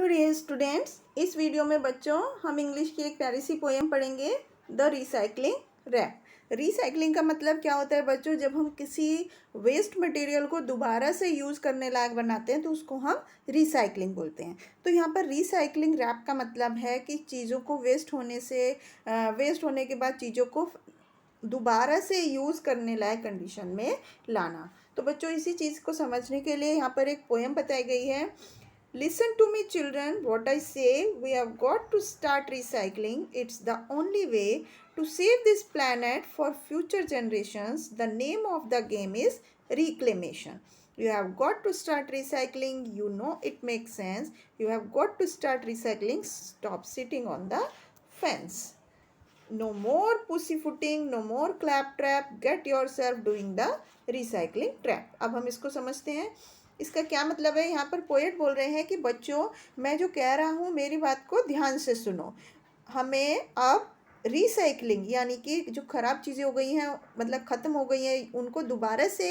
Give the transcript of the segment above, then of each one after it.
Hello dear students, इस video में बच्चों हम इंग्लिश की एक प्यारी सी पोएम पढ़ेंगे, द रिसाइकलिंग रैप। रिसाइकलिंग का मतलब क्या होता है बच्चों? जब हम किसी वेस्ट मटेरियल को दोबारा से यूज़ करने लायक बनाते हैं तो उसको हम रिसाइकलिंग बोलते हैं। तो यहाँ पर रिसाइकलिंग रैप का मतलब है कि चीज़ों को वेस्ट होने के बाद चीज़ों को दोबारा से यूज़ करने लायक कंडीशन में लाना। तो बच्चों इसी चीज़ को समझने के लिए यहाँ पर एक पोएम बताई गई है। Listen to me, children, what I say. We have got to start recycling. It's the only way to save this planet for future generations. The name of the game is reclamation. You have got to start recycling. You know it makes sense. You have got to start recycling. Stop sitting on the fence. No more pussyfooting, no more claptrap. Get yourself doing the recycling trap. अब हम इसको समझते हैं। इसका क्या मतलब है? यहाँ पर पोएट बोल रहे हैं कि बच्चों, मैं जो कह रहा हूँ मेरी बात को ध्यान से सुनो। हमें अब रिसाइकलिंग यानी कि जो ख़राब चीज़ें हो गई हैं, मतलब ख़त्म हो गई हैं, उनको दोबारा से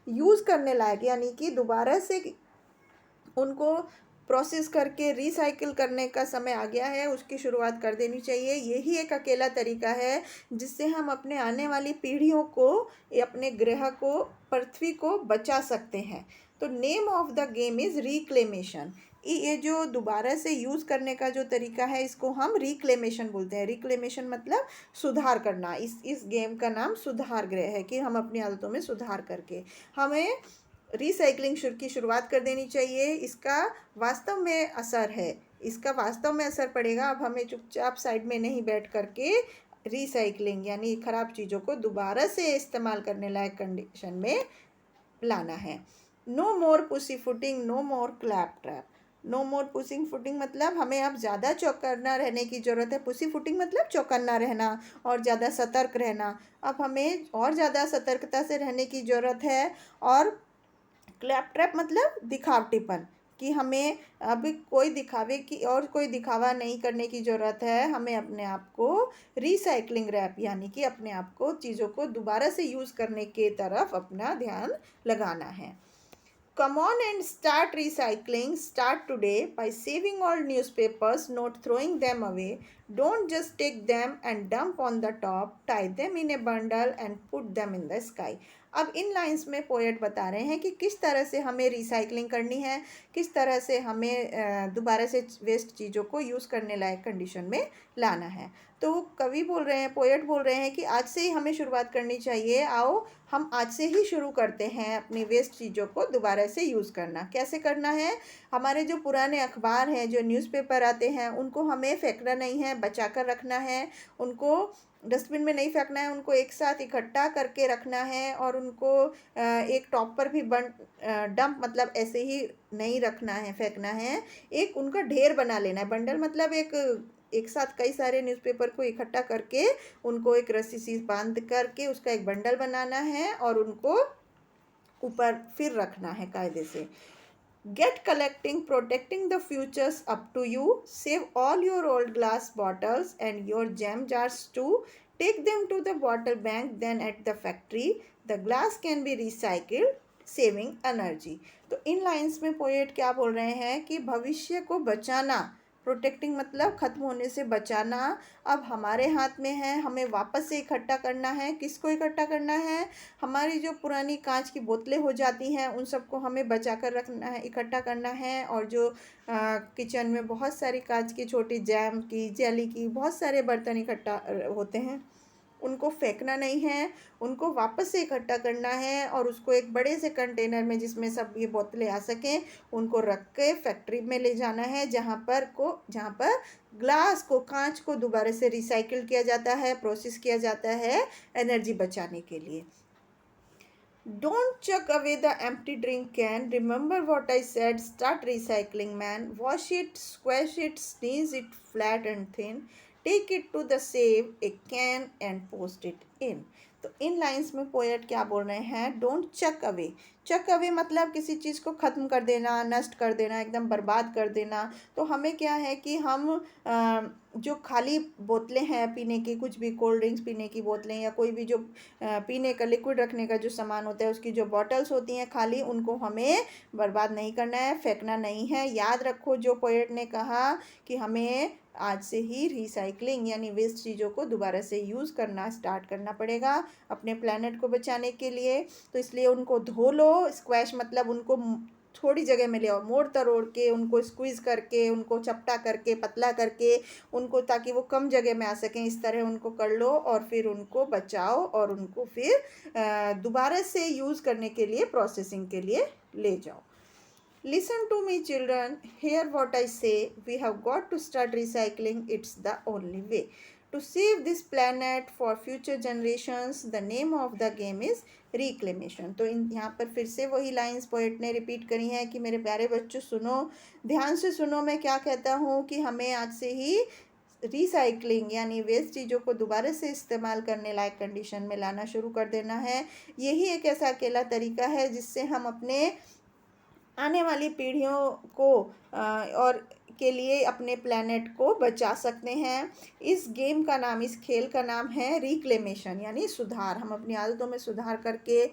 यूज़ करने लायक यानी कि दोबारा से उनको प्रोसेस करके रिसाइकिल करने का समय आ गया है। उसकी शुरुआत कर देनी चाहिए। यही एक अकेला तरीका है जिससे हम अपने आने वाली पीढ़ियों को, अपने ग्रह को, पृथ्वी को बचा सकते हैं। तो name of the game is reclamation. ये जो दोबारा से यूज़ करने का जो तरीका है इसको हम रिक्लेमेशन बोलते हैं। रिक्लेमेशन मतलब सुधार करना। इस गेम का नाम सुधार गृह है कि हम अपनी आदतों में सुधार करके हमें रिसाइकलिंग की शुरुआत कर देनी चाहिए। इसका वास्तव में असर पड़ेगा। अब हमें चुपचाप साइड में नहीं बैठ करके रिसाइकलिंग यानी ख़राब चीज़ों को दोबारा से इस्तेमाल करने लायक कंडीशन में लाना है। नो मोर पुसी फुटिंग, नो मोर क्लैप ट्रैप। नो मोर पुसिंग फुटिंग मतलब हमें अब ज़्यादा चौकन्ना रहने की ज़रूरत है। पुसी फुटिंग मतलब चौकन्ना रहना और ज़्यादा सतर्क रहना। अब हमें और ज़्यादा सतर्कता से रहने की ज़रूरत है। और क्लैप ट्रैप मतलब दिखावटीपन, कि हमें अभी कोई दिखावा नहीं करने की ज़रूरत है। हमें अपने आप को रिसाइकलिंग रैप यानी कि अपने आप को चीज़ों को दोबारा से यूज़ करने के तरफ अपना ध्यान लगाना है। Come on and start recycling. Start today by saving all newspapers, not throwing them away. Don't just take them and dump on the top. Tie them in a bundle and put them in the sky. अब इन lines में poet बता रहे हैं कि किस तरह से हमें रिसाइकलिंग करनी है, किस तरह से हमें दोबारा से वेस्ट चीज़ों को यूज़ करने लायक कंडीशन में लाना है। तो कवि बोल रहे हैं, पोएट बोल रहे हैं कि आज से ही हमें शुरुआत करनी चाहिए। आओ हम आज से ही शुरू करते हैं अपनी वेस्ट चीज़ों को दोबारा से यूज़ करना। कैसे करना है? हमारे जो पुराने अखबार हैं, जो न्यूज़पेपर आते हैं, उनको हमें फेंकना नहीं है, बचा कर रखना है। उनको डस्टबिन में नहीं फेंकना है, उनको एक साथ इकट्ठा करके रखना है। और उनको एक टॉप पर भी डंप मतलब ऐसे ही नहीं रखना है, फेंकना है। एक उनका ढेर बना लेना है। बंडल मतलब एक साथ कई सारे न्यूज़पेपर को इकट्ठा करके उनको एक रस्सी सी बांध करके उसका एक बंडल बनाना है और उनको ऊपर फिर रखना है कायदे से। Get collecting, protecting the futures up to you. Save all your old glass bottles and your jam jars too. Take them to the bottle bank, then at the factory. The glass can be recycled, saving energy. तो इन lines में poet क्या बोल रहे हैं कि भविष्य को बचाना, प्रोटेक्टिंग मतलब ख़त्म होने से बचाना, अब हमारे हाथ में है। हमें वापस से इकट्ठा करना है। किसको इकट्ठा करना है? हमारी जो पुरानी कांच की बोतलें हो जाती हैं उन सबको हमें बचा कर रखना है, इकट्ठा करना है। और जो किचन में बहुत सारी कांच की छोटी जैम की, जेली की बहुत सारे बर्तन इकट्ठा होते हैं, उनको फेंकना नहीं है, उनको वापस से इकट्ठा करना है। और उसको एक बड़े से कंटेनर में जिसमें सब ये बोतलें आ सकें उनको रख के फैक्ट्री में ले जाना है, जहाँ पर ग्लास को, कांच को दोबारा से रिसाइकिल किया जाता है, प्रोसेस किया जाता है एनर्जी बचाने के लिए। Don't chuck away the empty drink can. Remember what I said. Start recycling, man. Wash it, squash it, sneeze it flat and thin. Take it to the save a can and post it in. तो इन lines में poet क्या बोल रहे हैं? Don't chuck away. Chuck away मतलब किसी चीज़ को ख़त्म कर देना, नष्ट कर देना, एकदम बर्बाद कर देना। तो हमें क्या है कि हम जो खाली बोतलें हैं पीने की, कुछ भी कोल्ड ड्रिंक्स पीने की बोतलें या कोई भी जो पीने का लिक्विड रखने का जो सामान होता है, उसकी जो बॉटल्स होती हैं खाली, उनको हमें बर्बाद नहीं करना है, फेंकना नहीं है। याद रखो जो पोएट ने कहा कि हमें आज से ही रिसाइकलिंग यानी वेस्ट चीज़ों को दोबारा से यूज़ करना स्टार्ट करना पड़ेगा अपने प्लेनेट को बचाने के लिए। तो इसलिए उनको धो लो, स्क्वैश मतलब उनको थोड़ी जगह में ले आओ, मोड़ तरोड़ के उनको स्क्वीज़ करके, उनको चपटा करके, पतला करके उनको, ताकि वो कम जगह में आ सकें, इस तरह उनको कर लो और फिर उनको बचाओ और उनको फिर दोबारा से यूज़ करने के लिए, प्रोसेसिंग के लिए ले जाओ। Listen to me, children. Hear what I say. We have got to start recycling. It's the only way to save this planet for future generations. The name of the game is reclamation. तो यहाँ पर फिर से वही lines poet ने repeat करी हैं कि मेरे प्यारे बच्चों सुनो, ध्यान से सुनो, मैं क्या कहता हूँ कि हमें आज से ही रिसाइकलिंग यानी वेस्ट चीज़ों को दोबारा से इस्तेमाल करने लायक कंडीशन में लाना शुरू कर देना है। यही एक ऐसा अकेला तरीका है जिससे हम अपने आने वाली पीढ़ियों को और के लिए अपने प्लेनेट को बचा सकते हैं। इस गेम का नाम, इस खेल का नाम है रिक्लेमेशन यानी सुधार। हम अपनी आदतों में सुधार करके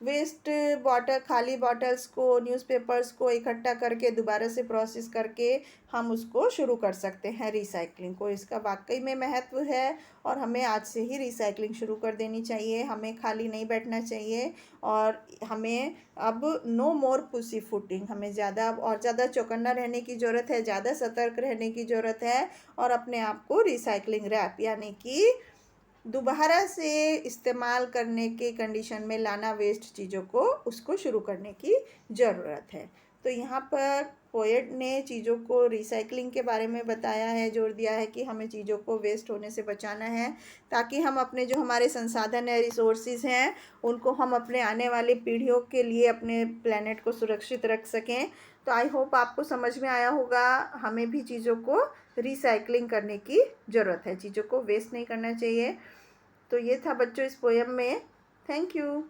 वेस्ट बॉटल, खाली बॉटल्स को, न्यूज़पेपर्स को इकट्ठा करके दोबारा से प्रोसेस करके हम उसको शुरू कर सकते हैं रिसाइकलिंग को। इसका वाकई में महत्व है और हमें आज से ही रिसाइकलिंग शुरू कर देनी चाहिए। हमें खाली नहीं बैठना चाहिए और हमें अब नो मोर पुसी फुटिंग, हमें ज़्यादा और ज़्यादा चौकन्ना रहने की ज़रूरत है, ज़्यादा सतर्क रहने की ज़रूरत है और अपने आप को रिसाइकलिंग रैप यानी कि दोबारा से इस्तेमाल करने के कंडीशन में लाना वेस्ट चीज़ों को, उसको शुरू करने की ज़रूरत है। तो यहाँ पर पोएट ने चीज़ों को रिसाइकलिंग के बारे में बताया है, जोर दिया है कि हमें चीज़ों को वेस्ट होने से बचाना है ताकि हम अपने जो हमारे संसाधन है, रिसोर्सेज हैं, उनको हम अपने आने वाली पीढ़ियों के लिए अपने प्लेनेट को सुरक्षित रख सकें। तो आई होप आपको समझ में आया होगा, हमें भी चीज़ों को रिसाइकलिंग करने की ज़रूरत है, चीज़ों को वेस्ट नहीं करना चाहिए। तो ये था बच्चों इस पोएम में। Thank you.